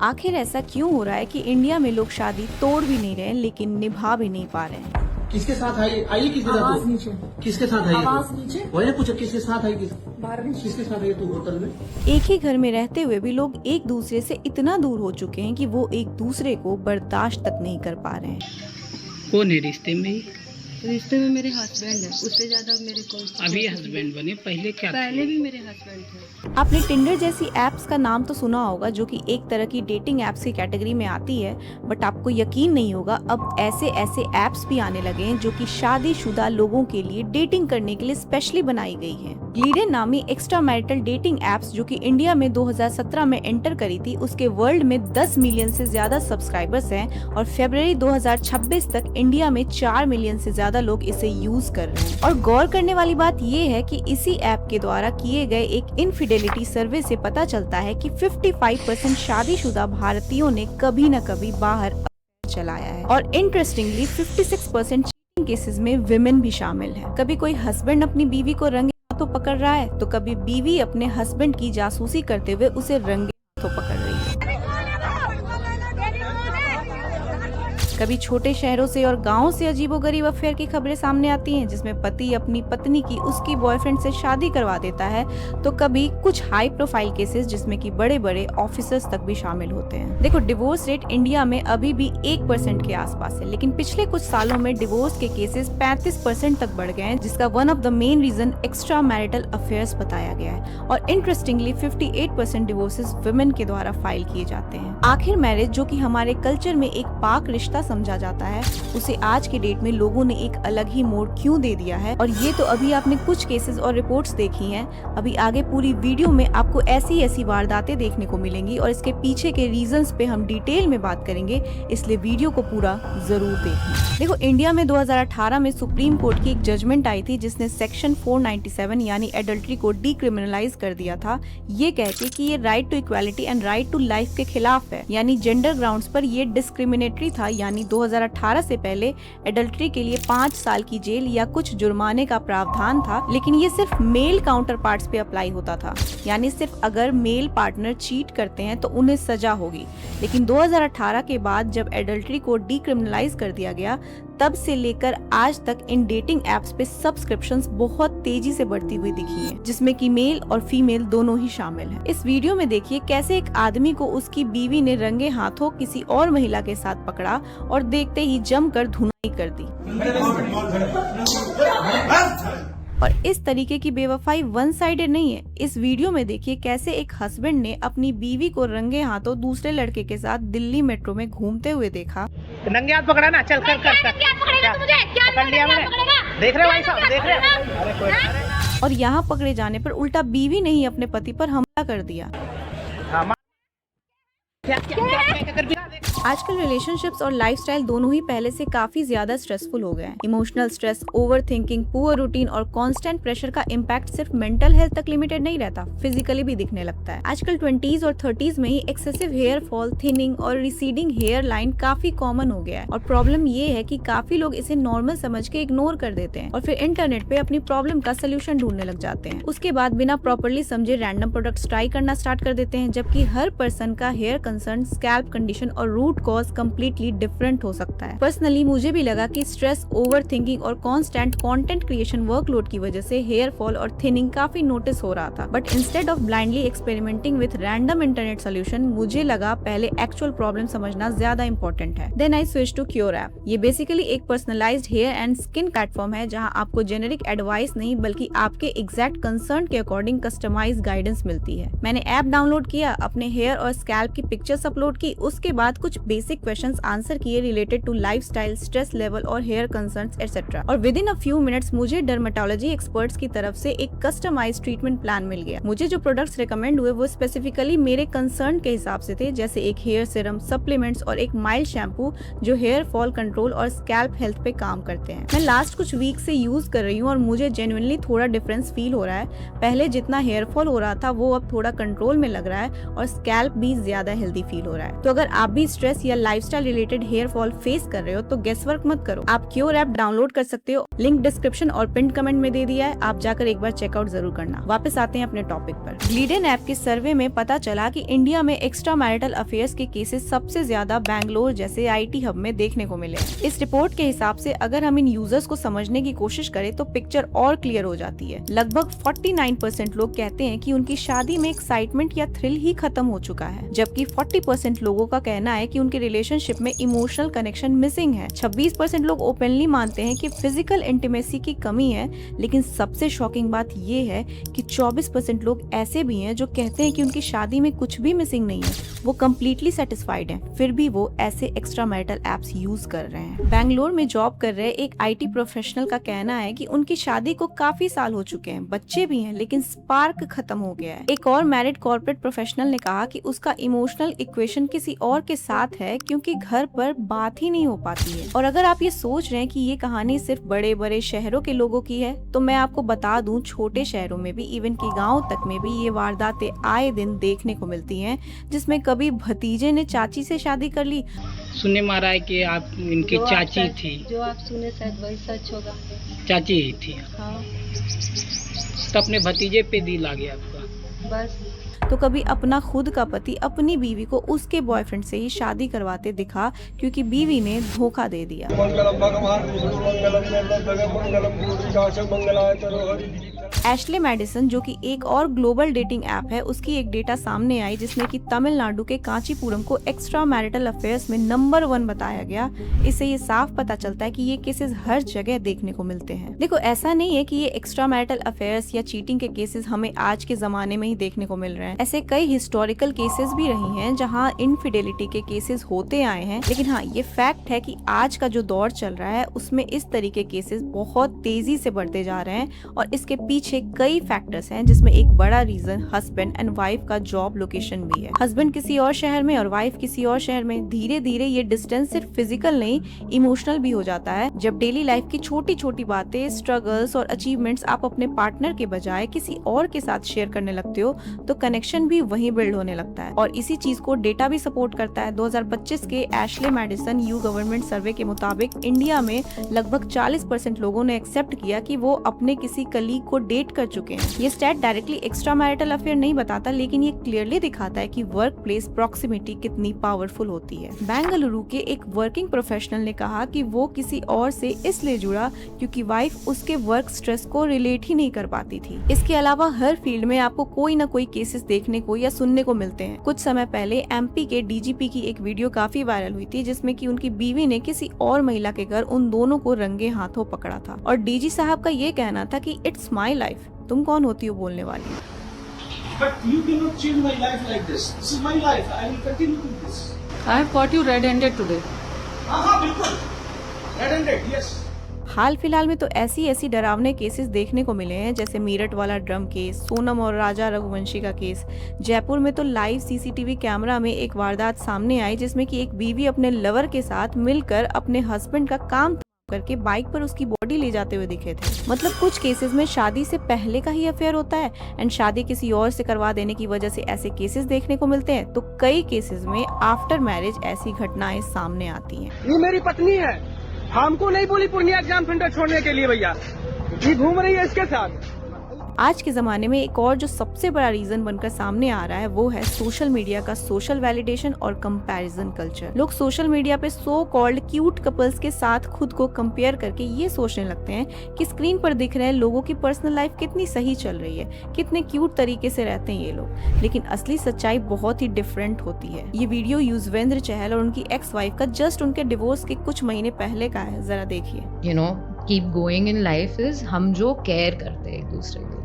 आखिर ऐसा क्यों हो रहा है कि इंडिया में लोग शादी तोड़ भी नहीं रहे लेकिन निभा भी नहीं पा रहे हैं? किसके साथ आई आइए किसके आवाज साथ नीचे। किसके साथ आई आवाज नीचे। वही पूछा किसके साथ आई बाहर नीचे। किसके साथ आई तू होटल में? एक ही घर में रहते हुए भी लोग एक दूसरे से इतना दूर हो चुके हैं कि वो एक दूसरे को बर्दाश्त तक नहीं कर पा रहे हैं। कौन है रिश्ते में? रिश्ते में मेरे हस्बैंड है, उससे ज्यादा मेरे को अभी हस्बैंड बने, पहले क्या थे? पहले भी मेरे हस्बैंड थे। आपने टिंडर जैसी एप्स का नाम तो सुना होगा, जो कि एक तरह की डेटिंग एप्स की कैटेगरी में आती है, बट आपको यकीन नहीं होगा अब ऐसे ऐसे एप्स भी आने लगे हैं जो कि शादीशुदा लोगों के लिए डेटिंग करने के लिए स्पेशली बनाई गई है। ग्लिडर नामी एक्स्ट्रा मैरिटल डेटिंग एप्स जो कि इंडिया में 2017 में एंटर करी थी, उसके वर्ल्ड में 10 मिलियन से ज्यादा सब्सक्राइबर्स हैं और फरवरी 2026 तक इंडिया में 4 मिलियन से ज्यादा लोग इसे यूज कर रहे हैं। और गौर करने वाली बात ये है कि इसी ऐप के द्वारा किए गए एक इनफिडेलिटी सर्वे से पता चलता है कि 55% शादीशुदा भारतीयों ने कभी न कभी बाहर चलाया है और इंटरेस्टिंगली 56% चीटिंग केसेस में विमेन भी शामिल है। कभी कोई हस्बैंड अपनी बीवी को रंगे हाथों पकड़ रहा है तो कभी बीवी अपने हस्बैंड की जासूसी करते हुए उसे रंगे हाथों पकड़ रही है। कभी छोटे शहरों से और गांवों से अजीबोगरीब अफेयर की खबरें सामने आती हैं, जिसमें पति अपनी पत्नी की उसकी बॉयफ्रेंड से शादी करवा देता है, तो कभी कुछ हाई प्रोफाइल केसेस जिसमें कि बड़े बड़े ऑफिसर्स तक भी शामिल होते हैं। देखो, डिवोर्स रेट इंडिया में अभी भी 1% के आसपास है, लेकिन पिछले कुछ सालों में डिवोर्स के केसेस 35% तक बढ़ गए हैं, जिसका one of the main reason extra marital affairs बताया गया है। और इंटरेस्टिंगली 58% डिवोर्सेस वुमेन के द्वारा फाइल किए जाते हैं। आखिर मैरिज, जो कि हमारे कल्चर में एक पाक रिश्ता समझा जाता है, उसे आज के डेट में लोगों ने एक अलग ही मोड़ क्यों दे दिया है। और ये तो अभी आपने कुछ केसेस और रिपोर्ट्स देखी हैं, अभी आगे पूरी वीडियो में आपको ऐसी ऐसी वारदातें देखने को मिलेंगी और इसके पीछे के रीजंस पे हम डिटेल में बात करेंगे, इसलिए वीडियो को पूरा जरूर देखना। देखो, इंडिया में 2018 में सुप्रीम कोर्ट की एक जजमेंट आई थी जिसने सेक्शन 497 यानी एडल्ट्री को डिक्रिमिनलाइज कर दिया था, ये कह के कि ये right to equality and right to life के खिलाफ है, यानी जेंडर ग्राउंड्स पर ये डिस्क्रिमिनेटरी था। यानी 2018 से पहले एडल्ट्री के लिए 5 साल की जेल या कुछ जुर्माने का प्रावधान था, लेकिन ये सिर्फ मेल काउंटर पार्ट्स पे अप्लाई होता था, यानी सिर्फ अगर मेल पार्टनर चीट करते हैं तो उन्हें सजा होगी। लेकिन 2018 के बाद जब एडल्ट्री को डिक्रिमिनलाइज कर दिया गया, तब से लेकर आज तक इन डेटिंग एप्स पे सब्सक्रिप्शंस बहुत तेजी से बढ़ती हुई दिखी हैं, जिसमें कि मेल और फीमेल दोनों ही शामिल हैं। इस वीडियो में देखिए कैसे एक आदमी को उसकी बीवी ने रंगे हाथों किसी और महिला के साथ पकड़ा और देखते ही जमकर धुनाई कर दी। और इस तरीके की बेवफाई वन साइडेड नहीं है। इस वीडियो में देखिए कैसे एक हस्बैंड ने अपनी बीवी को रंगे हाथों दूसरे लड़के के साथ दिल्ली मेट्रो में घूमते हुए देखा। नंगे हाथ पकड़ा ना, चल कर कर पकड़ लिया मैंने, देख रहे भाई साहब, देख रहे। अरे कोई और यहाँ पकड़े जाने पर उल्टा बीवी ने ही अपने पति पर हमला कर दिया। आजकल रिलेशनशिप्स और लाइफस्टाइल दोनों ही पहले से काफी ज्यादा स्ट्रेसफुल हो गए हैं। Emotional stress, overthinking, poor routine और कांस्टेंट प्रेशर का इम्पैक्ट सिर्फ मेंटल हेल्थ तक लिमिटेड नहीं रहता, फिजिकली भी दिखने लगता है। आजकल 20s और 30s में ही एक्सेसिव हेयर फॉल, थिनिंग और रिसीडिंग हेयर लाइन काफी कॉमन हो गया है। और प्रॉब्लम ये है कि काफी लोग इसे नॉर्मल समझ के इग्नोर कर देते हैं और फिर इंटरनेट पे अपनी प्रॉब्लम का सोल्यूशन ढूंढने लग जाते हैं। उसके बाद बिना प्रॉपरली समझे रैंडम प्रोडक्ट्स ट्राई करना स्टार्ट कर देते हैं, जबकि हर पर्सन का हेयर कंसर्न, स्कैल्प कंडीशन और रूट कॉज कम्प्लीटली डिफरेंट हो सकता है। पर्सनली मुझे भी लगा कि स्ट्रेस, ओवरथिंकिंग और कांस्टेंट कंटेंट क्रिएशन वर्कलोड की वजह से हेयर फॉल और थिनिंग काफी नोटिस हो रहा था। But instead of blindly experimenting with random internet solution, मुझे लगा पहले एक्चुअल प्रॉब्लम समझना ज्यादा इंपॉर्टेंट है। Then I switch to cure app. ये बेसिकली एक personalised hair and skin platform है जहां आपको जेनेरिक एडवाइस नहीं बल्कि आपके एग्जैक्ट कंसर्न के अकॉर्डिंग कस्टमाइज गाइडेंस मिलती है। मैंने ऐप डाउनलोड किया, अपने हेयर और स्कैल्प की पिक्चर्स अपलोड की, उसके बाद कुछ बेसिक क्वेश्चंस आंसर किए related to lifestyle, stress level और हेयर कंसर्न्स एटसेट्रा। और within a few minutes मुझे डर्मेटोलॉजी एक्सपर्ट्स की तरफ से एक कस्टमाइज्ड ट्रीटमेंट प्लान मिल गया। मुझे जो प्रोडक्ट्स रिकमेंड हुए वो स्पेसिफिकली मेरे कंसर्न के हिसाब से थे, जैसे एक हेयर सीरम, सप्लीमेंट्स और एक माइल्ड शैम्पू जो हेयर फॉल कंट्रोल और स्कैल्प हेल्थ पे काम करते हैं। मैं लास्ट कुछ वीक से यूज कर रही हूँ और मुझे जेन्युइनली थोड़ा डिफरेंस फील हो रहा है। पहले जितना हेयर फॉल हो रहा था वो अब थोड़ा कंट्रोल में लग रहा है और स्कैल्प भी ज्यादा हेल्दी फील हो रहा है। तो अगर आप भी स्ट्रेस स्ट्रेस या lifestyle related hair fall face कर रहे हो तो गेस वर्क मत करो, आप क्योर ऐप डाउनलोड कर सकते हो। लिंक डिस्क्रिप्शन और पिन कमेंट में दे दिया है, आप जाकर एक बार चेकआउट जरूर करना। वापस आते हैं अपने टॉपिक पर। ग्लीडन ऐप के सर्वे में पता चला कि इंडिया में एक्स्ट्रा मैरिटल अफेयर्स के केसेस सबसे ज्यादा बैंगलोर जैसे IT हब में देखने को मिले। इस रिपोर्ट के हिसाब से अगर हम इन यूजर्स को समझने की कोशिश करें तो पिक्चर और क्लियर हो जाती है। लगभग 49% लोग कहते हैं कि उनकी शादी में एक्साइटमेंट या थ्रिल ही खत्म हो चुका है, जबकि 40% लोगों का कहना है कि उनके रिलेशनशिप में इमोशनल कनेक्शन मिसिंग है। 26% लोग ओपनली मानते हैं कि फिजिकल इंटीमेसी की कमी है, लेकिन सबसे शॉकिंग बात ये है कि 24% लोग ऐसे भी हैं जो कहते हैं कि उनकी शादी में कुछ भी मिसिंग नहीं है, वो कम्प्लीटली सेटिस्फाइड हैं, फिर भी वो ऐसे एक्स्ट्रा मैरिटल एप्स यूज कर रहे हैं। बैंगलोर में जॉब कर रहे एक IT प्रोफेशनल का कहना है कि उनकी शादी को काफी साल हो चुके हैं, बच्चे भी हैं, लेकिन स्पार्क खत्म हो गया है। एक और मैरिड कॉर्पोरेट प्रोफेशनल ने कहा कि उसका इमोशनल इक्वेशन किसी और के साथ है क्योंकि घर पर बात ही नहीं हो पाती है। और अगर आप ये सोच रहे हैं कि ये कहानी सिर्फ बड़े बड़े शहरों के लोगों की है, तो मैं आपको बता दूं छोटे शहरों में भी, इवन की गाँव तक में भी ये वारदातें आए दिन देखने को मिलती है, जिसमें कभी भतीजे ने चाची से शादी कर ली। सुनने में आ रहा है कि आप इनकी चाची थी। जो आप सुने शायद वही सच होगा। चाची ही थी। हाँ तो अपने भतीजे पे दिल आ गया आपका। बस। तो कभी अपना खुद का पति अपनी बीवी को उसके बॉयफ्रेंड से ही शादी करवाते दिखा क्योंकि बीवी ने धोखा दे दिया। एशले मैडिसन जो कि एक और ग्लोबल डेटिंग ऐप है, उसकी एक डेटा सामने आई जिसमें कि तमिलनाडु के कांचीपुरम को एक्स्ट्रा मैरिटल अफेयर्स में नंबर 1 बताया गया। इससे ये साफ पता चलता है कि ये केसेस हर जगह देखने को मिलते हैं। देखो, ऐसा नहीं है कि ये एक्स्ट्रा मैरिटल अफेयर्स या चीटिंग के केसेस हमें आज के जमाने में ही देखने को मिल रहे हैं। ऐसे कई हिस्टोरिकल केसेस भी रही हैं जहां इनफिडेलिटी के केसेस होते आए हैं, लेकिन हाँ, ये फैक्ट है कि आज का जो दौर चल रहा है उसमें इस तरीके केसेस बहुत तेजी से बढ़ते जा रहे हैं और इसके पीछे कई फैक्टर्स हैं, जिसमें एक बड़ा रीजन हस्बैंड एंड वाइफ का जॉब लोकेशन भी है। हस्बैंड किसी और शहर में और वाइफ किसी और शहर में, धीरे धीरे ये डिस्टेंस सिर्फ फिजिकल नहीं इमोशनल भी हो जाता है। जब डेली लाइफ की छोटी छोटी बातें, स्ट्रगल्स और अचीवमेंट्स आप अपने पार्टनर के बजाय किसी और के साथ शेयर करने लगते हो तो कनेक्शन भी वहीं बिल्ड होने लगता है। और इसी चीज को डेटा भी सपोर्ट करता है। 2025 के एशले मैडिसन यू गवर्नमेंट सर्वे के मुताबिक इंडिया में लगभग 40% लोगों ने एक्सेप्ट किया कि वो अपने किसी कलीग को डेट कर चुके हैं। ये stat directly extra marital affair नहीं बताता, लेकिन ये क्लियरली दिखाता है कि वर्क प्लेस प्रॉक्सिमिटी कितनी पावरफुल होती है। बेंगलुरु के एक वर्किंग प्रोफेशनल ने कहा कि वो किसी और से इसलिए जुड़ा क्योंकि वाइफ उसके वर्क स्ट्रेस को रिलेट ही नहीं कर पाती थी। इसके अलावा हर फील्ड में आपको कोई ना कोई केसेस देखने को या सुनने को मिलते हैं। कुछ समय पहले MP के DGP की एक वीडियो काफी वायरल हुई थी जिसमें कि उनकी बीवी ने किसी और महिला के घर उन दोनों को रंगे हाथों पकड़ा था और DG साहब का ये कहना था कि इट्स माई लाइफ, तुम कौन होती हो बोलने वाली। But you cannot change my life like this. This is my life. I will continue with this. I have caught you red-handed today. हाँ बिल्कुल. Red-handed, yes. हाल फिलहाल में तो ऐसी डरावने केसेस देखने को मिले हैं, जैसे मीरठ वाला ड्रम केस, सोनम और राजा रघुवंशी का केस। जयपुर में तो लाइव CCTV कैमरा में एक वारदात सामने आई जिसमें कि एक बीवी अपने लवर के साथ मिलकर अपने हस्बैंड का काम करके बाइक पर उसकी बॉडी ले जाते हुए दिखे थे। मतलब कुछ केसेस में शादी से पहले का ही अफेयर होता है एंड शादी किसी और से करवा देने की वजह से ऐसे केसेस देखने को मिलते हैं। तो कई केसेस में आफ्टर मैरिज ऐसी घटनाएं सामने आती हैं। ये मेरी पत्नी है, हमको नहीं बोली पूर्णिया एग्जाम सेंटर छोड़ने के लिए भैया, ये घूम रही है इसके साथ। आज के ज़माने में एक और जो सबसे बड़ा रीज़न बनकर सामने आ रहा है वो है सोशल मीडिया का सोशल वैलिडेशन और कंपैरिजन कल्चर। लोग सोशल मीडिया पे सो कॉल्ड क्यूट कपल्स के साथ खुद को कंपेयर करके ये सोचने लगते हैं कि स्क्रीन पर दिख रहे लोगों की पर्सनल लाइफ कितनी सही चल रही है, कितने क्यूट तरीके से रहते हैं ये लोग, लेकिन असली सच्चाई बहुत ही डिफरेंट होती है। ये वीडियो युजवेंद्र चहल और उनकी एक्स वाइफ का जस्ट उनके डिवोर्स के कुछ महीने पहले का है, जरा देखिए। You know, keep going in life is हम जो केयर करते हैं एक दूसरे के लिए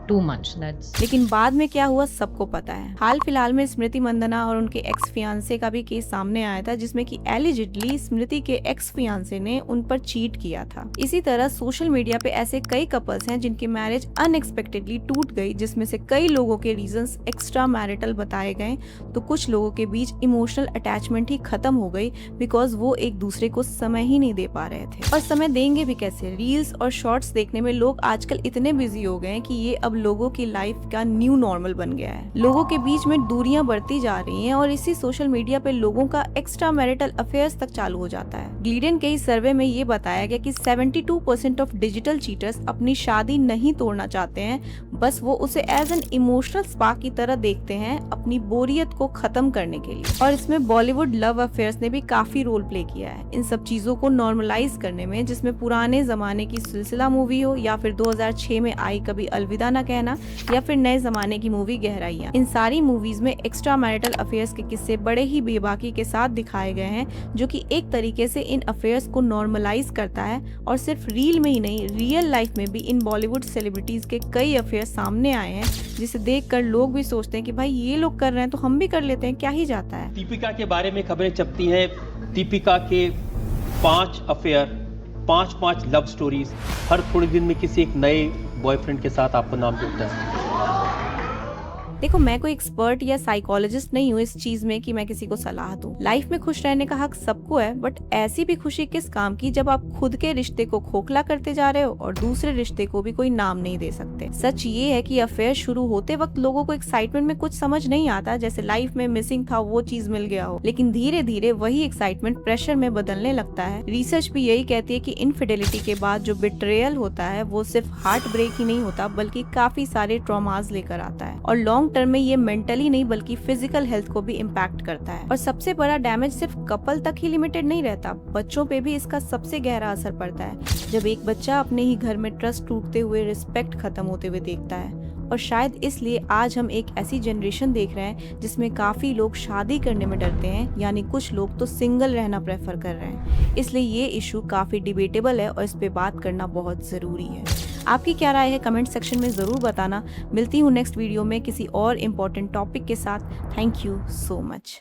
too much, that's... लेकिन बाद में क्या हुआ सबको पता है। हाल फिलहाल में स्मृति मंदना और उनके एक्स फियांसे का भी केस सामने आया था जिसमें कि एलिजिडली स्मृति के एक्स फियांसे ने उन पर चीट किया था। इसी तरह सोशल मीडिया पे ऐसे कई कपल्स हैं जिनकी मैरिज अनएक्सपेक्टेडली टूट गई, जिसमें से कई लोगों के रीजंस एक्स्ट्रा मैरिटल बताए गए, तो कुछ लोगों के बीच इमोशनल अटैचमेंट ही खत्म हो गई बिकॉज वो एक दूसरे को समय ही नहीं दे पा रहे थे। और समय देंगे भी कैसे? रील्स और शॉर्ट्स देखने में लोग आजकल इतने बिजी हो गए हैं कि ये अब लोगों की लाइफ का न्यू नॉर्मल बन गया है। लोगों के बीच में दूरियां बढ़ती जा रही हैं और इसी सोशल मीडिया पे लोगों का एक्स्ट्रा मैरिटल अफेयर्स तक चालू हो जाता है। ग्लीडन के इस सर्वे में ये बताया गया कि 72% ऑफ डिजिटल चीटर्स अपनी शादी नहीं तोड़ना चाहते हैं, बस वो उसे एज एन इमोशनल स्पा की तरह देखते हैं अपनी बोरियत को खत्म करने के लिए। और इसमें बॉलीवुड लव अफेयर्स ने भी काफी रोल प्ले किया है इन सब चीजों को नॉर्मलाइज करने में, जिसमें पुराने जमाने की सिलसिला मूवी हो या फिर 2006 में आई कभी अलविदा ना कहना या फिर नए जमाने की मूवी गहराइयां। इन सारी मूवीज में एक्स्ट्रा मैरिटल अफेयर्स के किस्से बड़े ही बेबाकी के साथ दिखाए गए हैं, जो कि एक तरीके से इन अफेयर्स को नॉर्मलाइज करता है। और सिर्फ रील में ही नहीं, रियल लाइफ में भी इन बॉलीवुड सेलिब्रिटीज के कई अफेयर्स सामने आए हैं, जिसे देखकर लोग भी सोचते हैं कि भाई ये लोग कर रहे हैं तो हम भी कर लेते हैं, क्या ही जाता है। दीपिका के बारे में खबरें छपती हैं। दीपिका के 5 अफेयर, 5 लव स्टोरीज, हर थोड़े दिन में किसी एक नए बॉयफ्रेंड के साथ आपको नाम जुड़ता है। देखो, मैं कोई एक्सपर्ट या साइकोलॉजिस्ट नहीं हूँ इस चीज में कि मैं किसी को सलाह दूं। लाइफ में खुश रहने का हक सबको है, बट ऐसी भी खुशी किस काम की जब आप खुद के रिश्ते को खोखला करते जा रहे हो और दूसरे रिश्ते को भी कोई नाम नहीं दे सकते। सच ये है कि अफेयर शुरू होते वक्त लोगों को एक्साइटमेंट में कुछ समझ नहीं आता, जैसे लाइफ में मिसिंग था वो चीज मिल गया हो, लेकिन धीरे धीरे वही एक्साइटमेंट प्रेशर में बदलने लगता है। रिसर्च भी यही कहती है कि इनफिडेलिटी के बाद जो बिट्रेयल होता है वो सिर्फ हार्ट ब्रेक ही नहीं होता, बल्कि काफी सारे ट्रॉमास लेकर आता है और लॉन्ग टर्म में ये मेंटली नहीं बल्कि फिजिकल हेल्थ को भी इम्पैक्ट करता है। और सबसे बड़ा डैमेज सिर्फ कपल तक ही लिमिटेड नहीं रहता, बच्चों पे भी इसका सबसे गहरा असर पड़ता है। जब एक बच्चा अपने ही घर में ट्रस्ट टूटते हुए, रिस्पेक्ट खत्म होते हुए देखता है। और शायद इसलिए आज हम एक ऐसी जनरेशन देख रहे हैं जिसमें काफी लोग शादी करने में डरते हैं, यानी कुछ लोग तो सिंगल रहना प्रेफर कर रहे हैं। इसलिए ये इशू काफी डिबेटेबल है और इस पे बात करना बहुत जरूरी है। आपकी क्या राय है कमेंट सेक्शन में जरूर बताना। मिलती हूँ नेक्स्ट वीडियो में किसी और इम्पोर्टेंट टॉपिक के साथ। Thank you so much.